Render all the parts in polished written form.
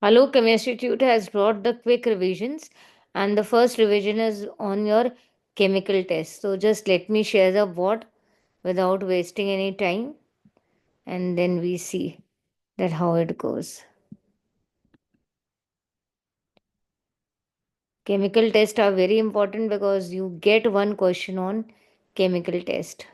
Hello, Chemistry Tutor has brought the quick revisions, and the first revision is on your chemical test. So just let me share the board without wasting any time, and then we see that how it goes. Chemical tests are very important because you get one question on chemical test.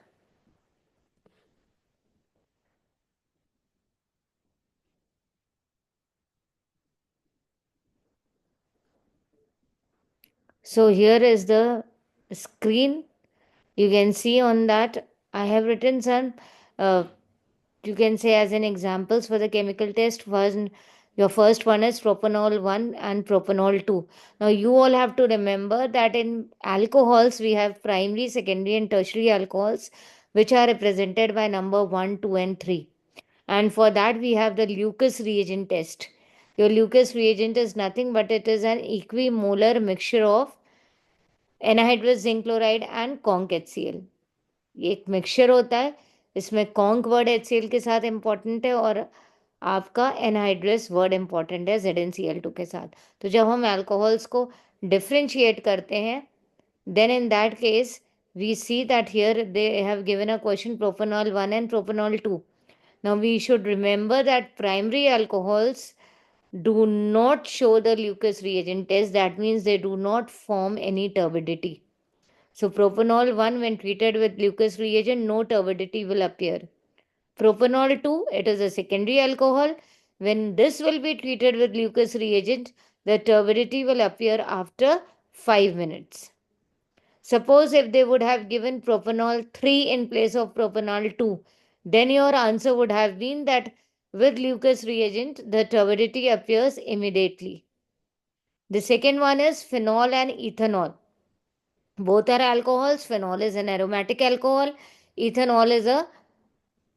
So here is the screen. You can see on that I have written some, you can say as an examples for the chemical test. One, your first one is propanol 1 and propanol 2. Now you all have to remember that in alcohols we have primary, secondary and tertiary alcohols, which are represented by number 1, 2 and 3. And for that we have the Lucas reagent test. Your Lucas reagent is nothing but it is an equimolar mixture of anhydrous zinc chloride and conc HCl. ये एक mixture होता है, इसमें conc word HCl के साथ important है और आपका एनहाइड्रस वर्ड इंपॉर्टेंट है ZnCl2 के साथ. तो जब हम अल्कोहल्स को डिफ्रेंशिएट करते हैं, then in that case we see that here they have given a question propanol 1 and propanol 2. Now we should remember that primary alcohols do not show the Lucas reagent test. That means they do not form any turbidity. So propanol 1, when treated with Lucas reagent, no turbidity will appear. Propanol 2, it is a secondary alcohol. When this will be treated with Lucas reagent, the turbidity will appear after 5 minutes. Suppose if they would have given propanol 3 in place of propanol 2, then your answer would have been that with Lucas reagent, the turbidity appears immediately. The second one is phenol and ethanol. Both are alcohols. Phenol is an aromatic alcohol. Ethanol is a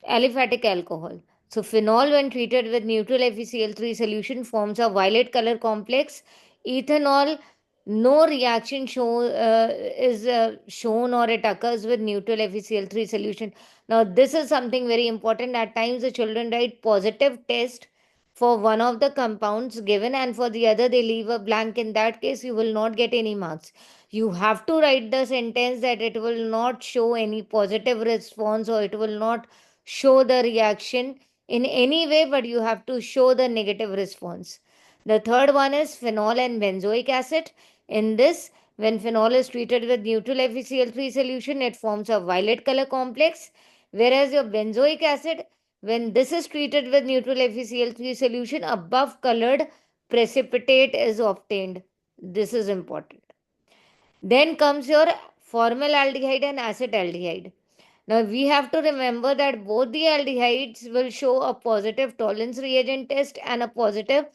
aliphatic alcohol. So phenol, when treated with neutral FeCl3 solution, forms a violet color complex. Ethanol, no reaction is shown or it occurs with neutral FeCl3 solution. Now this is something very important. At times the children write positive test for one of the compounds given and for the other they leave a blank. In that case you will not get any marks. You have to write the sentence that it will not show any positive response or it will not show the reaction in any way, but you have to show the negative response. The third one is phenol and benzoic acid. In this, when phenol is treated with neutral FeCl3 solution, it forms a violet color complex, whereas your benzoic acid, when this is treated with neutral FeCl3 solution, a buff colored precipitate is obtained. This is important. Then comes your formaldehyde and acetaldehyde. Now we have to remember that both the aldehydes will show a positive Tollens reagent test and a positive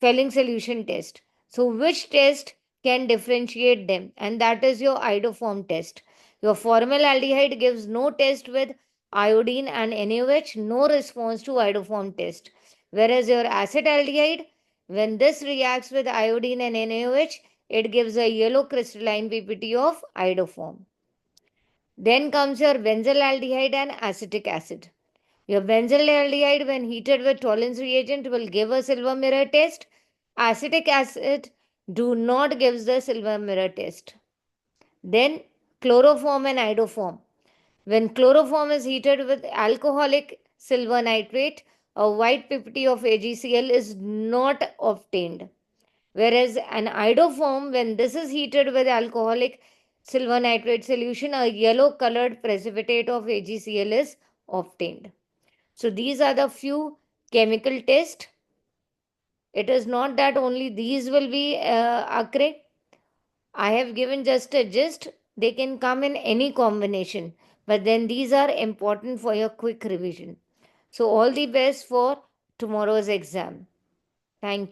Fehling solution test. So which test can differentiate them? And that is your iodoform test. Your formaldehyde gives no test with iodine and NaOH, no response to iodoform test. Whereas your acetaldehyde, when this reacts with iodine and NaOH, it gives a yellow crystalline PPT of iodoform. Then comes your benzaldehyde and acetic acid. Your benzaldehyde, when heated with Tollens reagent, will give a silver mirror test. Acetic acid do not give the silver mirror test. Then chloroform and iodoform. When chloroform is heated with alcoholic silver nitrate, a white PPT of AgCl is not obtained. Whereas an iodoform, when this is heated with alcoholic silver nitrate solution, a yellow colored precipitate of AgCl is obtained. So these are the few chemical tests. It is not that only these will be occurring. I have given just a gist. They can come in any combination. But then these are important for your quick revision. So all the best for tomorrow's exam. Thank you.